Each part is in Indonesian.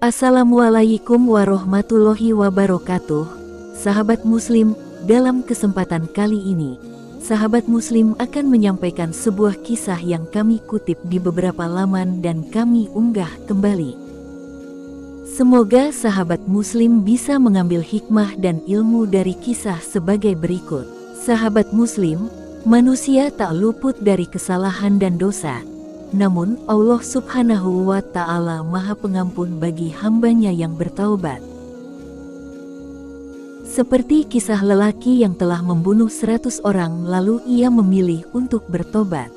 Assalamualaikum warahmatullahi wabarakatuh. Sahabat Muslim, dalam kesempatan kali ini, sahabat Muslim akan menyampaikan sebuah kisah yang kami kutip di beberapa laman dan kami unggah kembali. Semoga sahabat Muslim bisa mengambil hikmah dan ilmu dari kisah sebagai berikut. Sahabat Muslim, manusia tak luput dari kesalahan dan dosa. Namun Allah Subhanahu wa Ta'ala Maha Pengampun bagi hambanya yang bertaubat. Seperti kisah lelaki yang telah membunuh 100 orang lalu ia memilih untuk bertobat.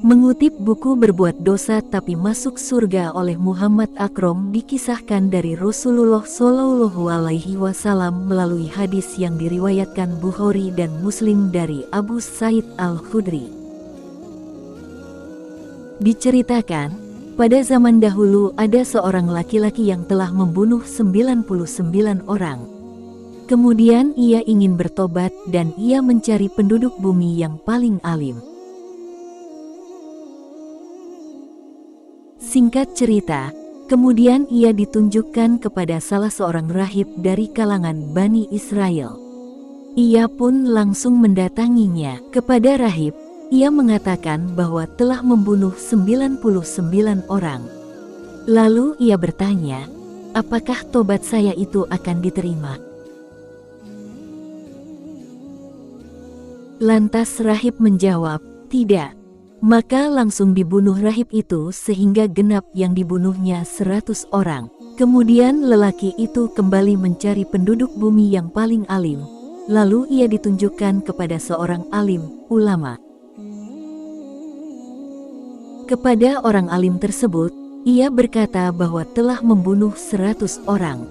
Mengutip buku Berbuat Dosa Tapi Masuk Surga oleh Muhammad Akrom dikisahkan dari Rasulullah Shallallahu Alaihi Wasallam melalui hadis yang diriwayatkan Bukhari dan Muslim dari Abu Sa'id Al-Khudri. Diceritakan, pada zaman dahulu ada seorang laki-laki yang telah membunuh 99 orang. Kemudian ia ingin bertobat dan ia mencari penduduk bumi yang paling alim. Singkat cerita, kemudian ia ditunjukkan kepada salah seorang rahib dari kalangan Bani Israel. Ia pun langsung mendatanginya. Kepada rahib, ia mengatakan bahwa telah membunuh 99 orang. Lalu ia bertanya, apakah tobat saya itu akan diterima? Lantas rahib menjawab, tidak. Maka langsung dibunuh rahib itu sehingga genap yang dibunuhnya 100 orang. Kemudian lelaki itu kembali mencari penduduk bumi yang paling alim. Lalu ia ditunjukkan kepada seorang alim, ulama. Kepada orang alim tersebut, ia berkata bahwa telah membunuh 100 orang.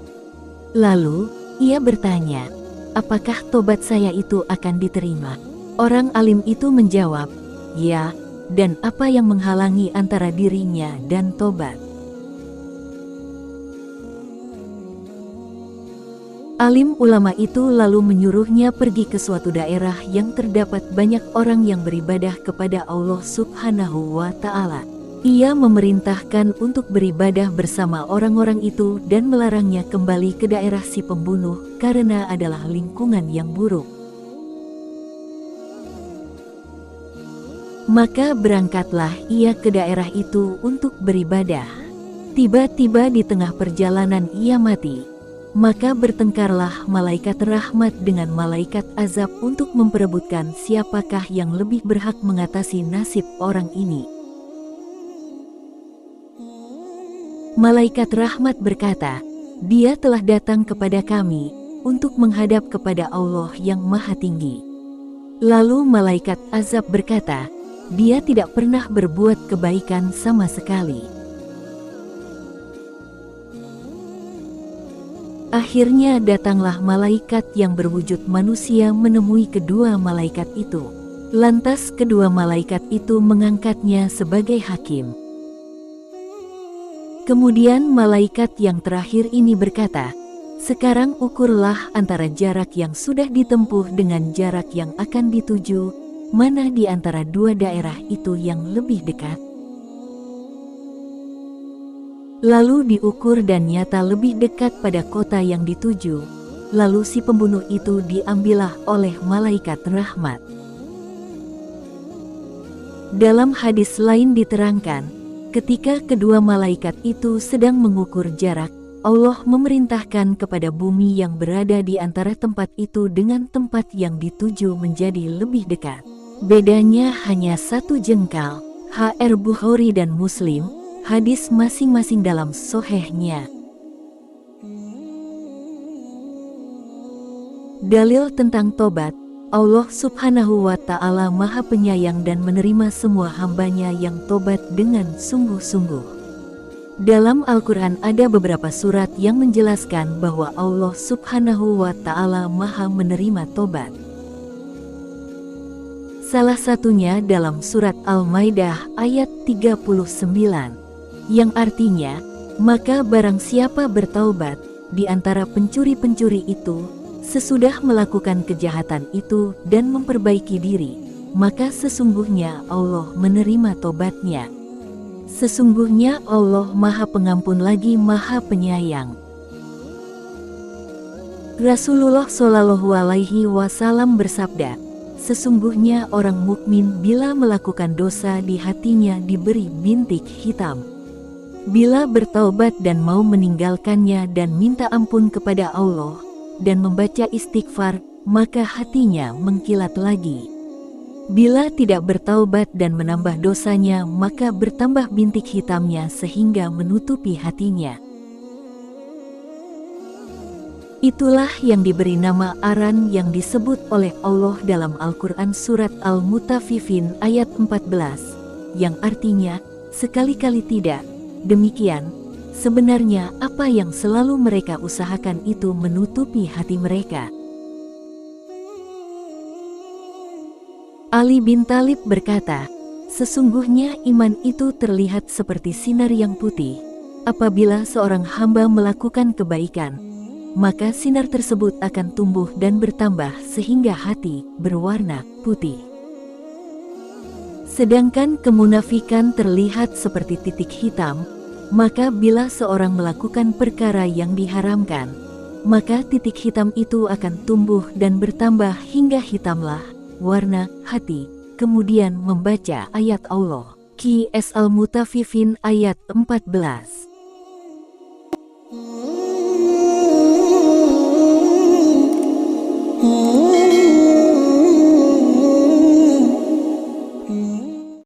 Lalu, ia bertanya, apakah tobat saya itu akan diterima? Orang alim itu menjawab, ya. Dan apa yang menghalangi antara dirinya dan tobat? Alim ulama itu lalu menyuruhnya pergi ke suatu daerah yang terdapat banyak orang yang beribadah kepada Allah Subhanahu wa Ta'ala. Ia memerintahkan untuk beribadah bersama orang-orang itu dan melarangnya kembali ke daerah si pembunuh karena adalah lingkungan yang buruk. Maka berangkatlah ia ke daerah itu untuk beribadah. Tiba-tiba di tengah perjalanan ia mati. Maka bertengkarlah malaikat rahmat dengan malaikat azab untuk memperebutkan siapakah yang lebih berhak mengatasi nasib orang ini. Malaikat rahmat berkata, dia telah datang kepada kami untuk menghadap kepada Allah yang Maha Tinggi. Lalu malaikat azab berkata, dia tidak pernah berbuat kebaikan sama sekali. Akhirnya datanglah malaikat yang berwujud manusia menemui kedua malaikat itu. Lantas kedua malaikat itu mengangkatnya sebagai hakim. Kemudian malaikat yang terakhir ini berkata, sekarang ukurlah antara jarak yang sudah ditempuh dengan jarak yang akan dituju. Mana di antara dua daerah itu yang lebih dekat? Lalu diukur dan nyata lebih dekat pada kota yang dituju. Lalu si pembunuh itu diambillah oleh malaikat rahmat. Dalam hadis lain diterangkan, ketika kedua malaikat itu sedang mengukur jarak, Allah memerintahkan kepada bumi yang berada di antara tempat itu dengan tempat yang dituju menjadi lebih dekat. Bedanya hanya 1 jengkal. HR Bukhari dan Muslim, hadis masing-masing dalam Sahihnya. Dalil tentang tobat, Allah Subhanahu wa Ta'ala Maha Penyayang dan menerima semua hambanya yang tobat dengan sungguh-sungguh. Dalam Al-Quran ada beberapa surat yang menjelaskan bahwa Allah Subhanahu wa Ta'ala Maha menerima tobat. Salah satunya dalam surat Al-Maidah ayat 39, yang artinya, maka barang siapa bertaubat di antara pencuri-pencuri itu, sesudah melakukan kejahatan itu dan memperbaiki diri, maka sesungguhnya Allah menerima tobatnya. Sesungguhnya Allah Maha Pengampun lagi Maha Penyayang. Rasulullah Shallallahu Alaihi Wasallam bersabda, sesungguhnya orang mukmin bila melakukan dosa di hatinya diberi bintik hitam. Bila bertaubat dan mau meninggalkannya dan minta ampun kepada Allah, dan membaca istighfar, maka hatinya mengkilat lagi. Bila tidak bertaubat dan menambah dosanya, maka bertambah bintik hitamnya sehingga menutupi hatinya. Itulah yang diberi nama aran yang disebut oleh Allah dalam Al-Quran surat Al-Mutaffifin ayat 14, yang artinya, sekali-kali tidak. Demikian, sebenarnya apa yang selalu mereka usahakan itu menutupi hati mereka. Ali bin Thalib berkata, sesungguhnya iman itu terlihat seperti sinar yang putih. Apabila seorang hamba melakukan kebaikan, maka sinar tersebut akan tumbuh dan bertambah sehingga hati berwarna putih. Sedangkan kemunafikan terlihat seperti titik hitam, maka bila seorang melakukan perkara yang diharamkan, maka titik hitam itu akan tumbuh dan bertambah hingga hitamlah warna hati. Kemudian membaca ayat Allah. Qs Al-Mutaffifin ayat 14. Oh